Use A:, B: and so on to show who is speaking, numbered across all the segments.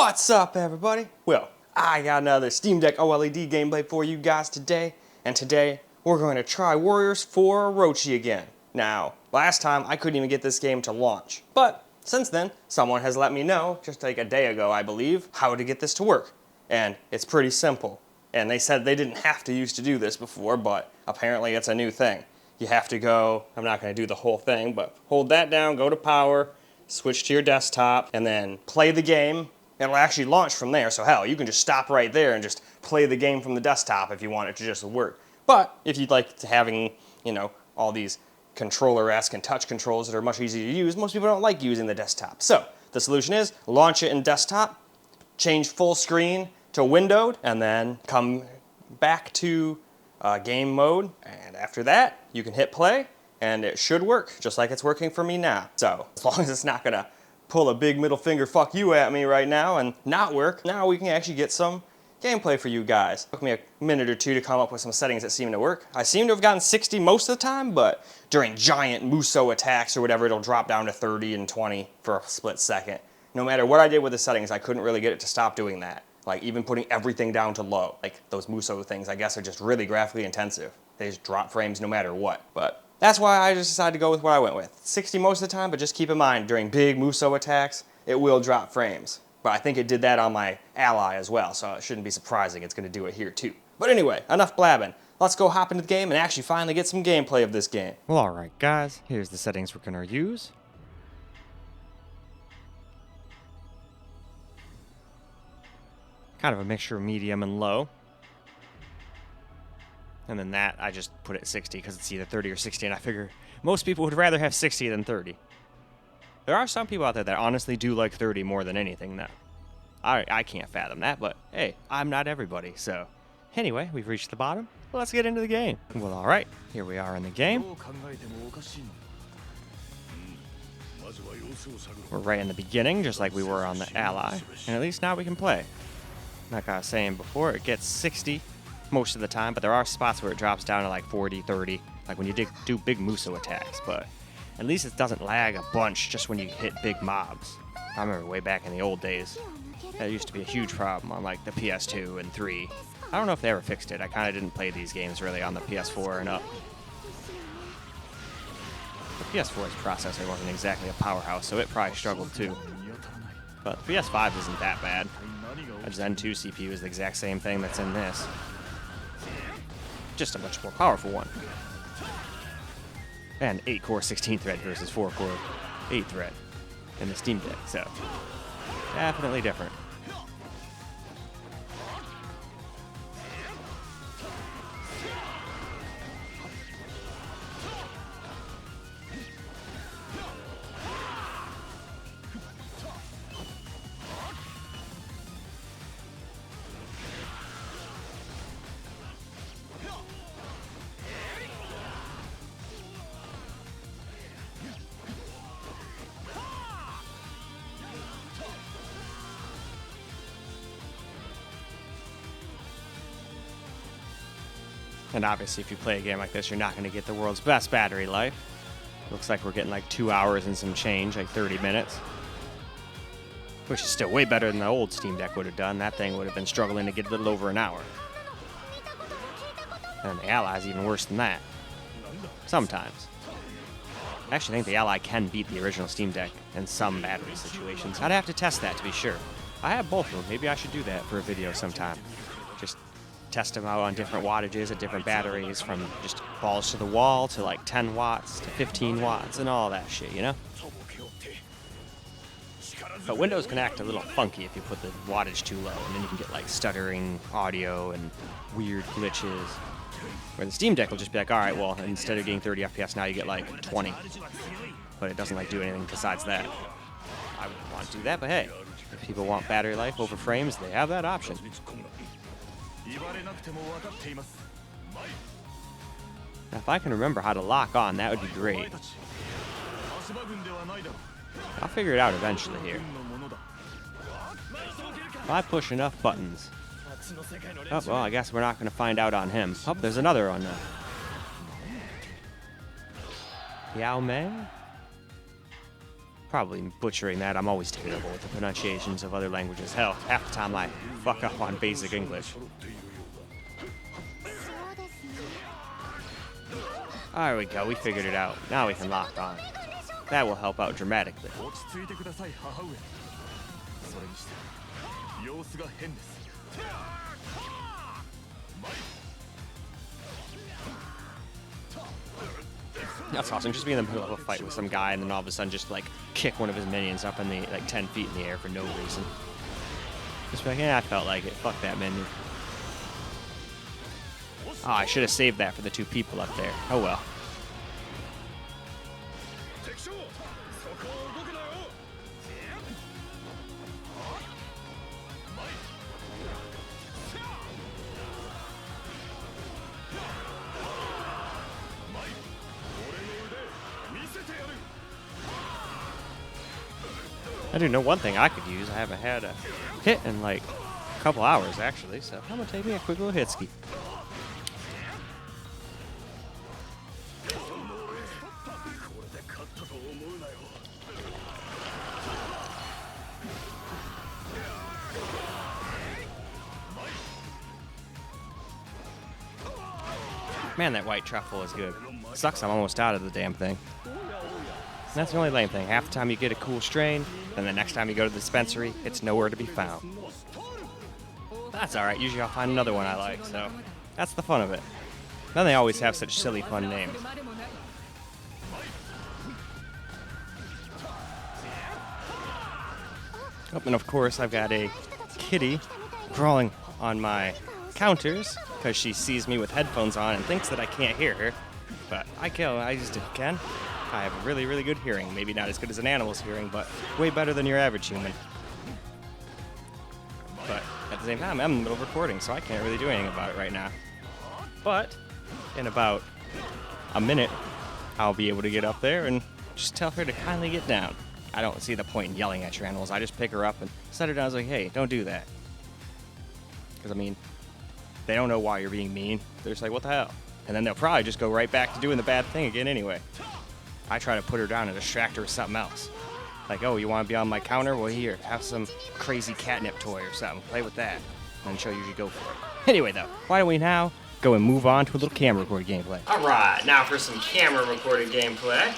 A: What's up, everybody? Well, I got another Steam Deck OLED gameplay for you guys today, and today we're going to try Warriors Orochi again. Now, last time I couldn't even get this game to launch, but since then, someone has let me know, just like a day ago I believe, how to get this to work. And it's pretty simple. And they said they didn't have to used to do this before, but apparently it's a new thing. You have to go, I'm not going to do the whole thing, but hold that down, go to power, switch to your desktop, and then play the game. It'll actually launch from there, so hell, you can just stop right there and just play the game from the desktop if you want it to just work. But if you'd like to having, all these controller-esque and touch controls that are much easier to use, most people don't like using the desktop. So the solution is launch it in desktop, change full screen to windowed, and then come back to game mode. And after that, you can hit play, and it should work, just like it's working for me now. So as long as it's not gonna pull a big middle finger fuck you at me right now and not work, now we can actually get some gameplay for you guys. It took me a minute or two to come up with some settings that seem to work. I seem to have gotten 60 most of the time, but during giant Muso attacks or whatever, it'll drop down to 30 and 20 for a split second. No matter what I did with the settings, I couldn't really get it to stop doing that. Like even putting everything down to low. Like those Muso things, I guess, are just really graphically intensive. They just drop frames no matter what. But that's why I just decided to go with what I went with. 60 most of the time, but just keep in mind, during big Muso attacks, it will drop frames. But I think it did that on my Ally as well, so it shouldn't be surprising it's going to do it here too. But anyway, enough blabbing. Let's go hop into the game and actually finally get some gameplay of this game.
B: Well, alright guys, here's the settings we're going to use. Kind of a mixture of medium and low. And then that, I just put it at 60 because it's either 30 or 60, and I figure most people would rather have 60 than 30. There are some people out there that honestly do like 30 more than anything now. I can't fathom that, but hey, I'm not everybody, so. Anyway, we've reached the bottom. Let's get into the game. Well, alright, here we are in the game. We're right in the beginning, just like we were on the Ally, and at least now we can play. Like I was saying before, it gets 60 most of the time, but there are spots where it drops down to like 40, 30, like when you do big Muso attacks, but at least it doesn't lag a bunch just when you hit big mobs. I remember way back in the old days, that used to be a huge problem on like the PS2 and 3. I don't know if they ever fixed it. I kind of didn't play these games really on the PS4 and up. The PS4's processor wasn't exactly a powerhouse, so it probably struggled too. But the PS5 isn't that bad. A Zen 2 CPU is the exact same thing that's in this. Just a much more powerful one. And 8-core 16-thread versus 4-core 8-thread in the Steam Deck, so definitely different. And obviously, if you play a game like this, you're not going to get the world's best battery life. Looks like we're getting like 2 hours and some change, like 30 minutes. Which is still way better than the old Steam Deck would have done. That thing would have been struggling to get a little over an hour. And the Ally's even worse than that. Sometimes. I actually think the Ally can beat the original Steam Deck in some battery situations. I'd have to test that to be sure. I have both of them. Maybe I should do that for a video sometime. Just test them out on different wattages at different batteries, from just balls to the wall to like 10 watts to 15 watts and all that shit, you know? But Windows can act a little funky if you put the wattage too low, and then you can get like stuttering audio and weird glitches. Where the Steam Deck will just be like, alright, well, instead of getting 30 FPS, now you get like 20. But it doesn't like do anything besides that. I wouldn't want to do that, but hey, if people want battery life over frames, they have that option. Now, if I can remember how to lock on, that would be great. I'll figure it out eventually here. If I push enough buttons. Oh, well, I guess we're not going to find out on him. Oh, there's another one. Yao Mei? Probably butchering that. I'm always terrible with the pronunciations of other languages. Hell, half the time I fuck up on basic English. There we go, we figured it out. Now we can lock on. That will help out dramatically. That's awesome. Just be in the middle of a fight with some guy and then all of a sudden just like kick one of his minions up in the like 10 feet in the air for no reason. Just be like, yeah, I felt like it. Fuck that minion. Oh, I should have saved that for the 2 people up there. Oh well. I do know one thing I could use. I haven't had a hit in like a couple hours actually, so I'm gonna take me a quick little hitski. Man, that white truffle is good. Sucks I'm almost out of the damn thing. And that's the only lame thing. Half the time you get a cool strain, then the next time you go to the dispensary, it's nowhere to be found. That's alright, usually I'll find another one I like, so that's the fun of it. Then they always have such silly fun names. Oh, and of course I've got a kitty crawling on my counters because she sees me with headphones on and thinks that I can't hear her. But I just can. I have really, really good hearing. Maybe not as good as an animal's hearing, but way better than your average human. But at the same time, I'm in the middle of recording, so I can't really do anything about it right now. But in about a minute, I'll be able to get up there and just tell her to kindly get down. I don't see the point in yelling at your animals. I just pick her up and set her down. I was like, hey, don't do that. Because, I mean, they don't know why you're being mean. They're just like, what the hell? And then they'll probably just go right back to doing the bad thing again anyway. I try to put her down and distract her with something else. Like, oh, you want to be on my counter? Well, here, have some crazy catnip toy or something. Play with that. And she'll usually go for it. Anyway, though, why don't we now go and move on to a little camera recorded gameplay? All right, now for some camera recorded gameplay.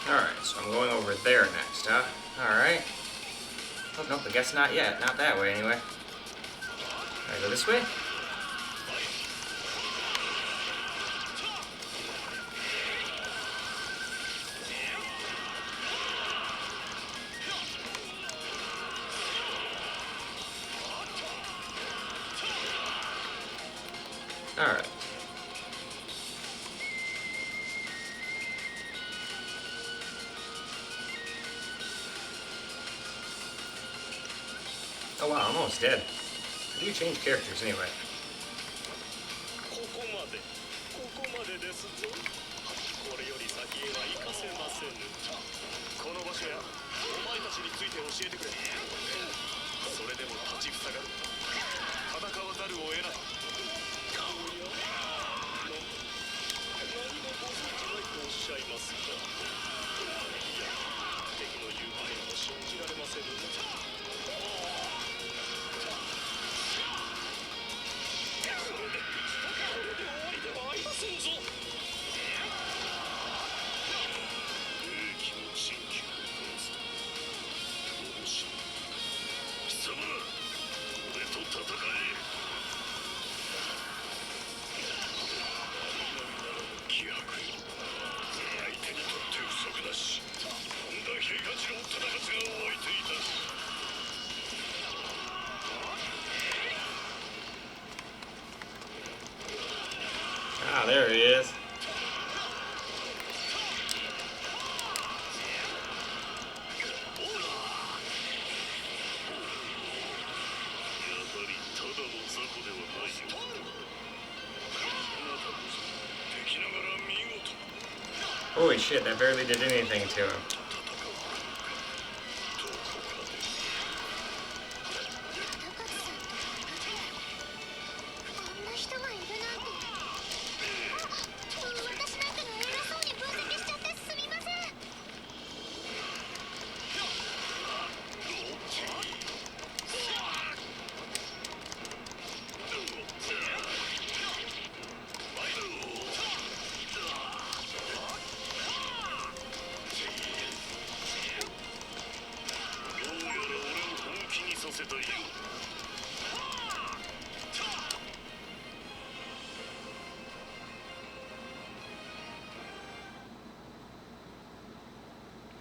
B: Alright, so I'm going over there next, huh? Alright. Oh, nope, I guess not yet. Not that way, anyway. I go this way? Alright. Oh wow, I'm almost dead. How do you change characters anyway?
A: there he is. Holy shit, that barely did anything to him.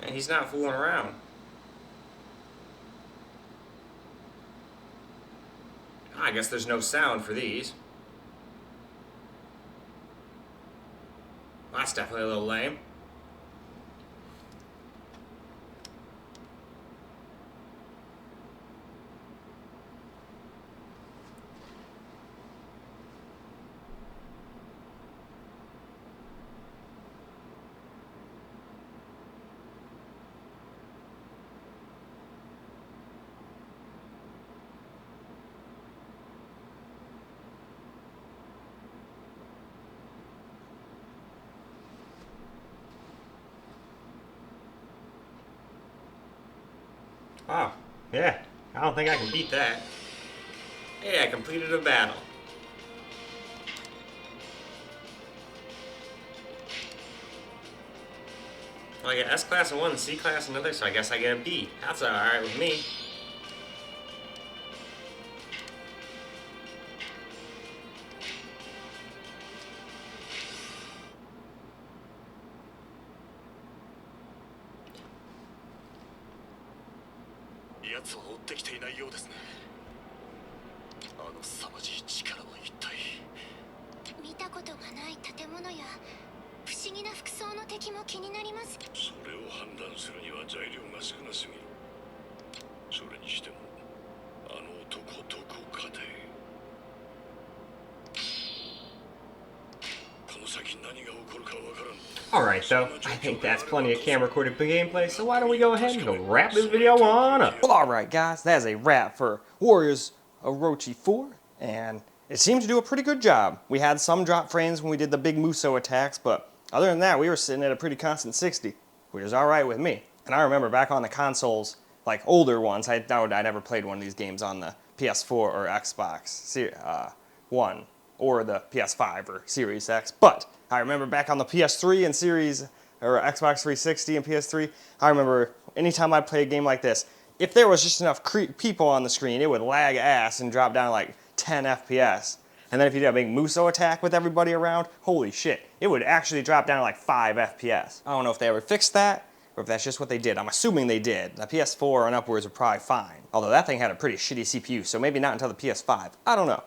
A: And he's not fooling around. I guess there's no sound for these. That's definitely a little lame. Oh, yeah. I don't think I can beat that. Hey, I completed a battle. Well, I get S class in one and C class in another, so I guess I get a B. That's alright with me. Alright though, I think that's plenty of camera recorded gameplay, so why don't we go ahead and go wrap this video on up. Well, alright guys, that's a wrap for Warriors Orochi 4, and it seemed to do a pretty good job. We had some drop frames when we did the big Muso attacks, but other than that, we were sitting at a pretty constant 60, which is alright with me. And I remember back on the consoles, like older ones, I doubt I never played one of these games on the PS4 or Xbox One, or the PS5 or Series X, but I remember back on the PS3 and Series, or Xbox 360 and PS3, I remember anytime I'd play a game like this, if there was just enough people on the screen, it would lag ass and drop down like 10 FPS. And then if you did a big Muso attack with everybody around, holy shit, it would actually drop down to like 5 FPS. I don't know if they ever fixed that, or if that's just what they did. I'm assuming they did. The PS4 and upwards are probably fine. Although that thing had a pretty shitty CPU, so maybe not until the PS5. I don't know.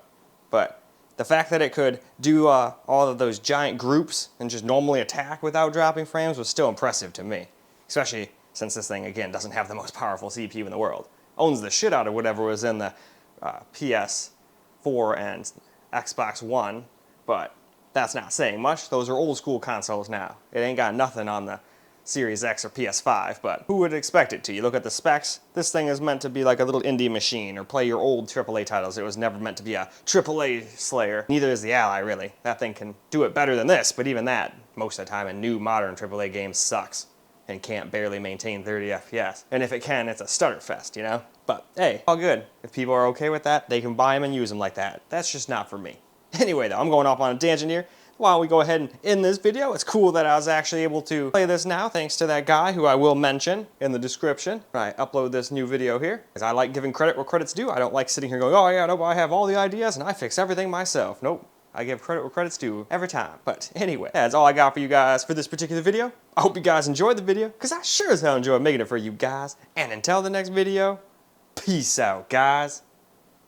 A: But the fact that it could do all of those giant groups and just normally attack without dropping frames was still impressive to me. Especially since this thing, again, doesn't have the most powerful CPU in the world. Owns the shit out of whatever was in the PS4 and Xbox One, but that's not saying much. Those are old school consoles now. It ain't got nothing on the Series X or PS5, but who would expect it to? You look at the specs, this thing is meant to be like a little indie machine or play your old AAA titles. It was never meant to be a AAA slayer. Neither is the Ally, really. That thing can do it better than this, but even that, most of the time, a new modern AAA game sucks and can't barely maintain 30 FPS. And if it can, it's a stutter fest, you know? But hey, all good. If people are okay with that, they can buy them and use them like that. That's just not for me. Anyway though, I'm going off on a tangent here. Why don't we go ahead and end this video? It's cool that I was actually able to play this now, thanks to that guy who I will mention in the description when I upload this new video here. Because I like giving credit where credit's due. I don't like sitting here going, oh yeah, no, I have all the ideas and I fix everything myself. Nope. I give credit where credit's due every time. But anyway, that's all I got for you guys for this particular video. I hope you guys enjoyed the video, because I sure as hell enjoyed making it for you guys. And until the next video, peace out, guys.